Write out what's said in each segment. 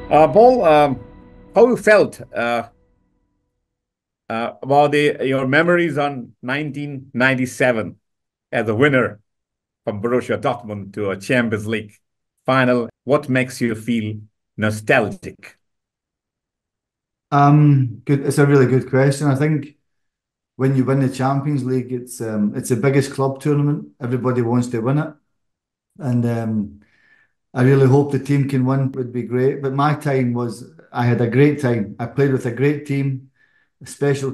Paul, how you felt about your memories on 1997 as a winner from Borussia Dortmund to a Champions League final? What makes you feel nostalgic? Good. It's a really good question. I think when you win the Champions League, it's the biggest club tournament. Everybody wants to win it, and I really hope the team can win. Would be great. But my time was, I had a great time. I played with a great team, special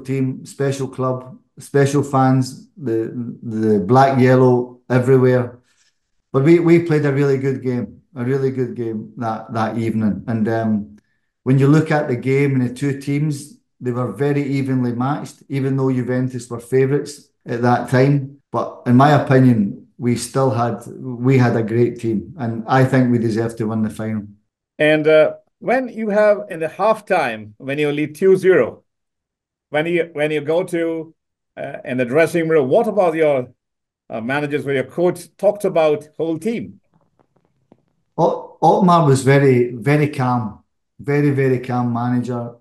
club, special fans. The black yellow everywhere. But we played a really good game that evening. And when you look at the game and the two teams, they were very evenly matched, even though Juventus were favourites at that time. But in my opinion, we had a great team, and I think we deserve to win the final. And when you have in the halftime, when you lead 2-0, when you go to in the dressing room, what about your managers, where your coach talked about whole team? Otmar was very calm, very calm manager.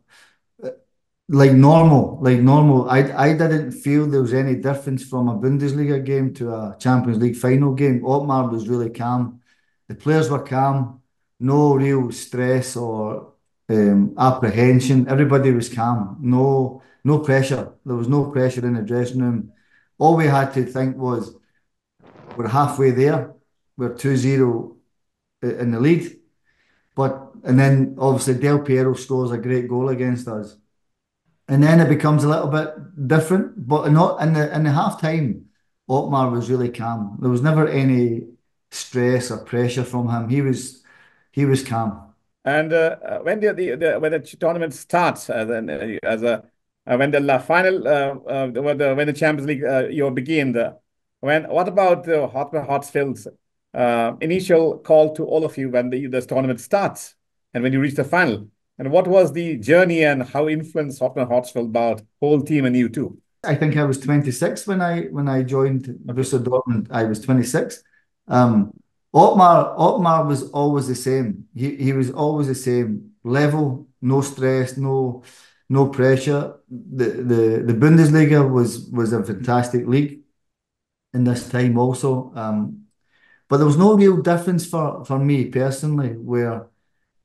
Like normal. I didn't feel there was any difference from a Bundesliga game to a Champions League final game. Otmar was really calm. The players were calm, no real stress or apprehension. Everybody was calm. No pressure. There was no pressure in the dressing room. All we had to think was we're halfway there. We're 2-0 in the lead. And then obviously Del Piero scores a great goal against us. And then it becomes a little bit different. But not in the half time, Otmar was really calm. There was never any stress or pressure from him. He was calm. And when the tournament starts, as a when the final when the Champions League you begin, when what about the Hotspur's initial call to all of you when this tournament starts and when you reach the final? And what was the journey and how influenced Tottenham Hotspur about whole team and you too? I think I was 26 when I joined Okay. Borussia Dortmund. I was 26. Um, Otmar was always the same. He was always the same level, no stress, no pressure. The Bundesliga was a fantastic league in this time also. But there was no real difference for me personally, where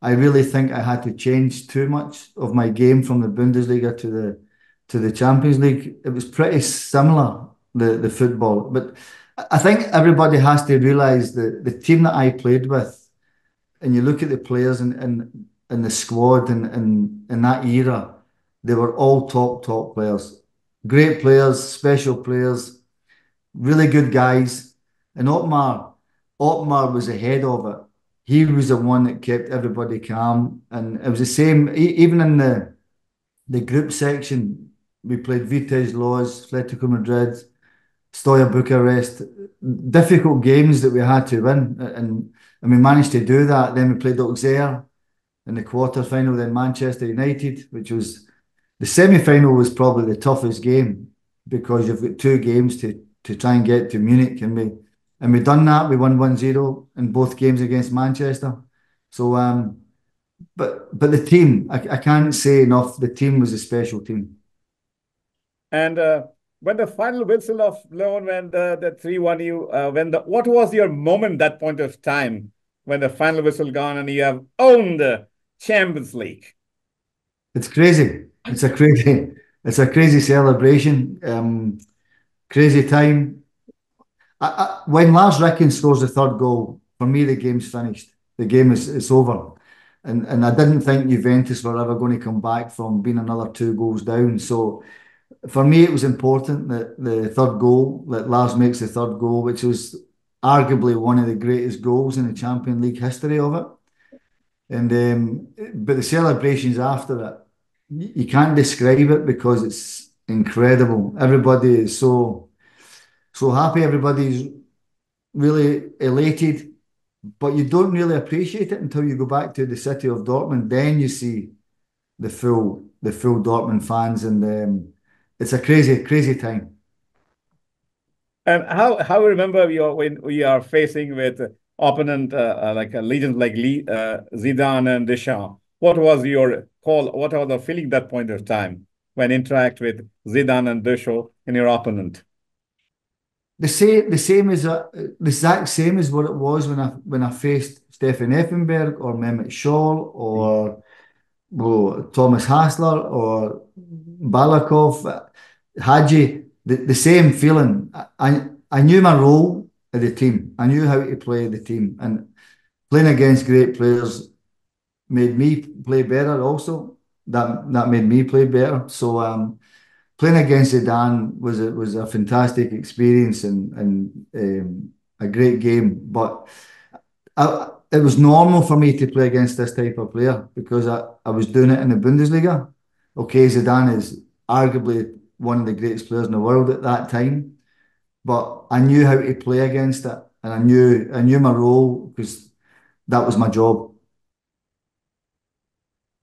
I really think I had to change too much of my game from the Bundesliga to the Champions League. It was pretty similar, the football. But I think everybody has to realise that the team that I played with, and you look at the players in the squad and in that era, they were all top players. Great players, special players, really good guys. And Otmar was ahead of it. He was the one that kept everybody calm. And it was the same, even in the group section, we played Vitesse Lodz, Atletico Madrid, Steaua Bucharest, difficult games that we had to win. And we managed to do that. Then we played Auxerre in the quarter final, then Manchester United, which was the semi final was probably the toughest game because you've got two games to try and get to Munich. And we done that. We won 1-0 in both games against Manchester. So but the team, I can't say enough. The team was a special team. And when the final whistle of blown, when the 3-1 you when the what was your moment that point of time when the final whistle gone and you have owned the Champions League? It's crazy. It's a crazy celebration. Crazy time. When Lars Ricken scores the third goal, for me the game's finished. The game is it's over. And I didn't think Juventus were ever going to come back from being another two goals down. So for me, it was important that the third goal, that Lars makes the third goal, which was arguably one of the greatest goals in the Champions League history of it. And but the celebrations after it, you can't describe it because it's incredible. Everybody is so happy. Everybody's really elated, but you don't really appreciate it until you go back to the city of Dortmund. Then you see the full Dortmund fans, and it's a crazy time. And how remember you when we are facing with opponent like a legend like Zidane and Deschamps? what was your call? What was the feeling that point of time when interact with Zidane and Deschamps in your opponent? The exact same as what it was when I faced Stefan Effenberg or Mehmet Scholl or Thomas Hassler or Balakov, Hadji. The same feeling. I knew my role in the team. I knew how to play the team, and playing against great players made me play better. Also, that made me play better. So playing against Zidane was a fantastic experience and a great game. But it was normal for me to play against this type of player because I was doing it in the Bundesliga. Okay, Zidane is arguably one of the greatest players in the world at that time, but I knew how to play against it, and I knew my role because that was my job.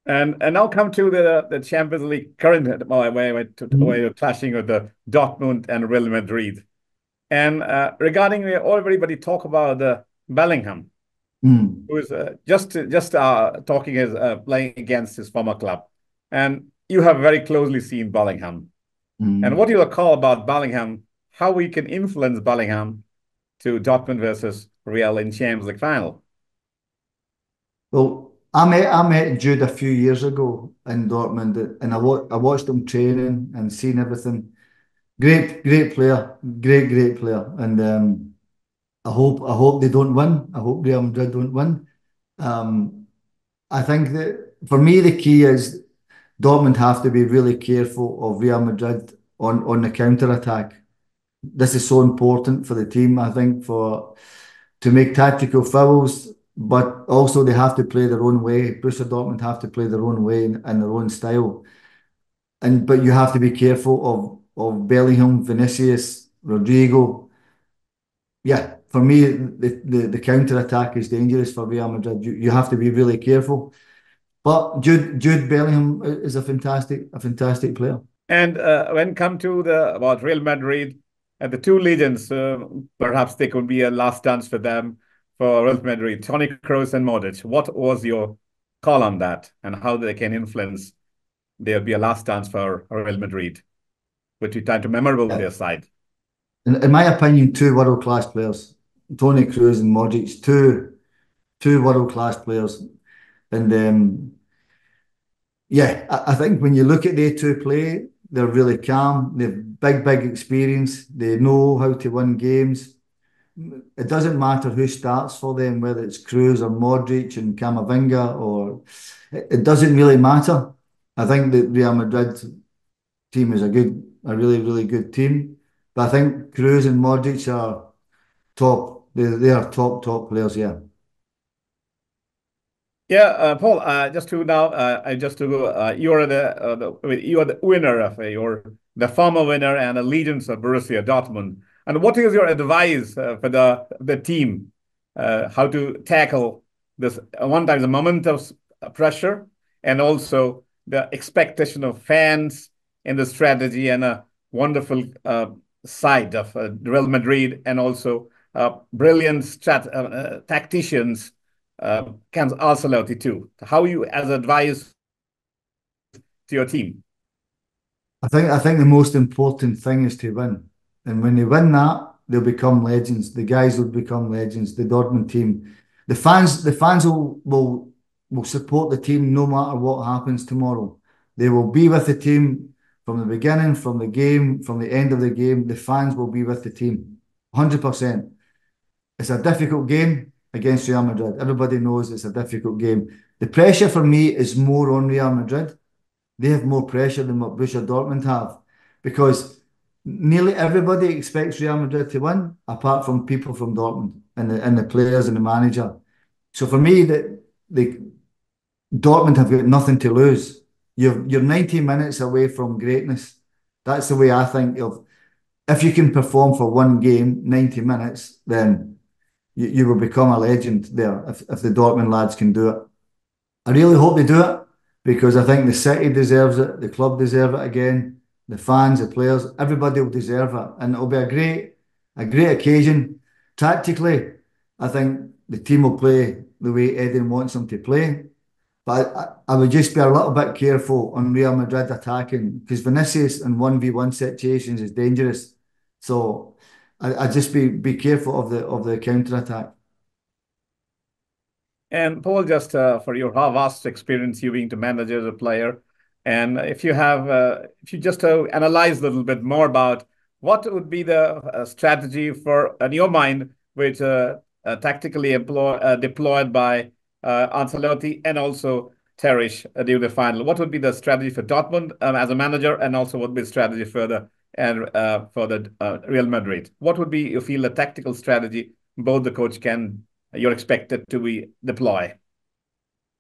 And now come to the Champions League current where you're clashing with the Dortmund and Real Madrid. And regarding everybody talk about Bellingham, Mm. who is just talking as playing against his former club, and you have very closely seen Bellingham. And what Mm. do you call about Bellingham? How we can influence Bellingham to Dortmund versus Real in Champions League final? Well, I met Jude a few years ago in Dortmund, and I watched him training and seen everything. Great player, great player, and I hope they don't win. I hope Real Madrid don't win. Um, I think that for me the key is Dortmund have to be really careful of Real Madrid on the counter attack. This is so important for the team. I think for to make tactical fouls, but also they have to play their own way. Borussia Dortmund have to play their own way and their own style. But you have to be careful of Bellingham, Vinicius, Rodrigo. Yeah, for me, the counter attack is dangerous for Real Madrid. You have to be really careful. But Jude Bellingham is a fantastic player. And when come to the about Real Madrid and the two legends, perhaps they could be a last dance for them for Real Madrid, Toni Kroos and Modric. What was your call on that, and how they can influence? There'll be a last dance for Real Madrid, which we time to memorable Yeah. their side. In my opinion, two world class players, Toni Kroos and Modric, two world class players, and yeah, I think when you look at they two play, they're really calm. They've big experience. They know how to win games. It doesn't matter who starts for them, whether it's Kroos or Modric and Camavinga, or it doesn't really matter. I think the Real Madrid team is a really good team. But I think Kroos and Modric are top. They are top players. Yeah. Yeah, Paul. Just to now, I just to go. You are the winner of your the former winner and allegiance of Borussia Dortmund. And what is your advice for the team? How to tackle this one time the moment of pressure and also the expectation of fans and the strategy and a wonderful side of Real Madrid and also brilliant tacticians can Ancelotti too. How you as advice to your team? I think the most important thing is to win. And when they win that, they'll become legends. The guys will become legends. The Dortmund team. The fans will support the team no matter what happens tomorrow. They will be with the team from the beginning, from the game, from the end of the game. The fans will be with the team. 100%. It's a difficult game against Real Madrid. Everybody knows it's a difficult game. The pressure for me is more on Real Madrid. They have more pressure than what Borussia Dortmund have because nearly everybody expects Real Madrid to win, apart from people from Dortmund and the players and the manager. So for me, the Dortmund have got nothing to lose. You're 90 minutes away from greatness. That's the way I think of. If you can perform for one game, 90 minutes, then you will become a legend there. If the Dortmund lads can do it. I really hope they do it because I think the city deserves it, the club deserve it again, the fans, the players, everybody will deserve it, and it'll be a great occasion. Tactically, I think the team will play the way Eden wants them to play. But I would just be a little bit careful on Real Madrid attacking because Vinicius in 1v1 situations is dangerous. So I just be careful of the counter attack. And Paul, just for your vast experience, you being to manage as a player, and if you just analyze a little bit more about what would be the strategy for, in your mind, which tactically deployed by Ancelotti and also Terich during the final, what would be the strategy for Dortmund as a manager, and also what would be the strategy for the Real Madrid? What would be, you feel, the tactical strategy both the coach can you're expected to be deploy?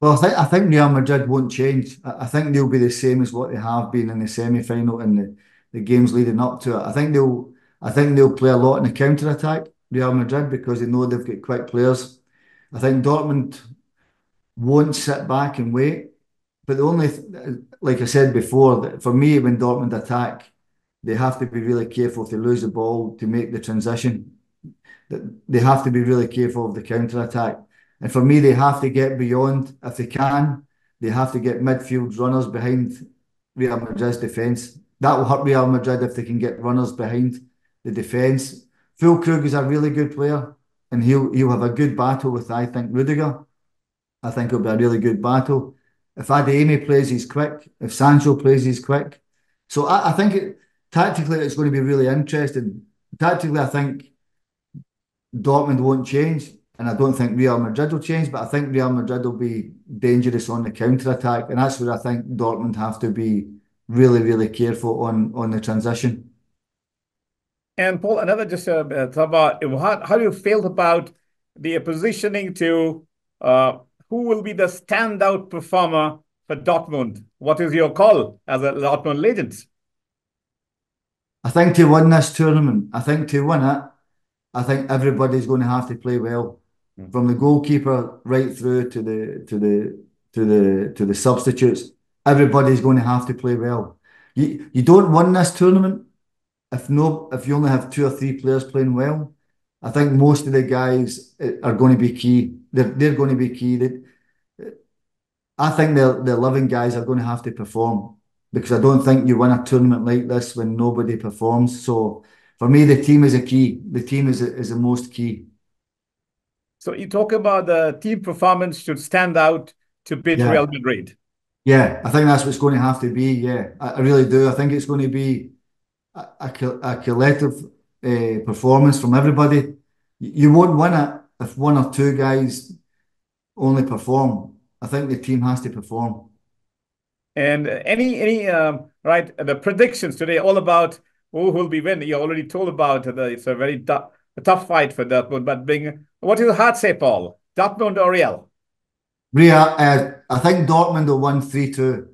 Well, I think Real Madrid won't change. I think they'll be the same as what they have been in the semi-final and the games leading up to it. I think they'll play a lot in the counter attack, Real Madrid, because they know they've got quick players. I think Dortmund won't sit back and wait. But the only, like I said before, that for me, when Dortmund attack, they have to be really careful if they lose the ball to make the transition. They have to be really careful of the counter attack. And for me, they have to get beyond, if they can, they have to get midfield runners behind Real Madrid's defence. That will hurt Real Madrid if they can get runners behind the defence. Füllkrug is a really good player, and he'll have a good battle with, I think, Rudiger. I think it'll be a really good battle. If Adeyemi plays, he's quick. If Sancho plays, he's quick. So I think tactically it's going to be really interesting. Tactically, I think Dortmund won't change, and I don't think Real Madrid will change, but I think Real Madrid will be dangerous on the counter attack, and that's where I think Dortmund have to be really, really careful on the transition. And Paul, another just about how do you feel about the positioning to who will be the standout performer for Dortmund? What is your call as a Dortmund legend? I think to win this tournament, I think to win it, I think everybody's going to have to play well, from the goalkeeper right through to the substitutes. Everybody's going to have to play well. You don't win this tournament if you only have two or three players playing well. I think most of the guys are going to be key. They're going to be key. I think the 11 guys are going to have to perform, because I don't think you win a tournament like this when nobody performs. So for me, the team is a key. The team is the most key. So you talk about the team performance should stand out to beat Yeah. Real Madrid. Yeah, I think that's what's going to have to be. Yeah, I really do. I think it's going to be a collective performance from everybody. You won't win it if one or two guys only perform. I think the team has to perform. And any right, the predictions today all about who will be winning. You already told about it's a very tough fight for Dortmund. But what does your heart say, Paul? Dortmund or Real? Real, I think Dortmund will win 3-2.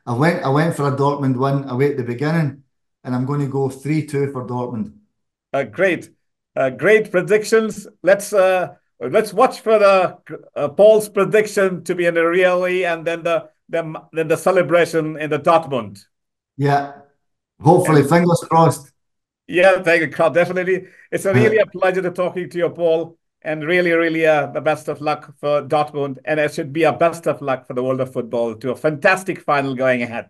I went for a Dortmund win away at the beginning, and I'm going to go 3-2 for Dortmund. Great predictions. Let's watch for the Paul's prediction to be in the Real, and then the celebration in the Dortmund. Yeah, hopefully, And fingers crossed. yeah, thank you, Carl. Definitely, it's really a pleasure to talking to you, Paul. And really, really, the best of luck for Dortmund, and it should be a best of luck for the world of football to a fantastic final going ahead.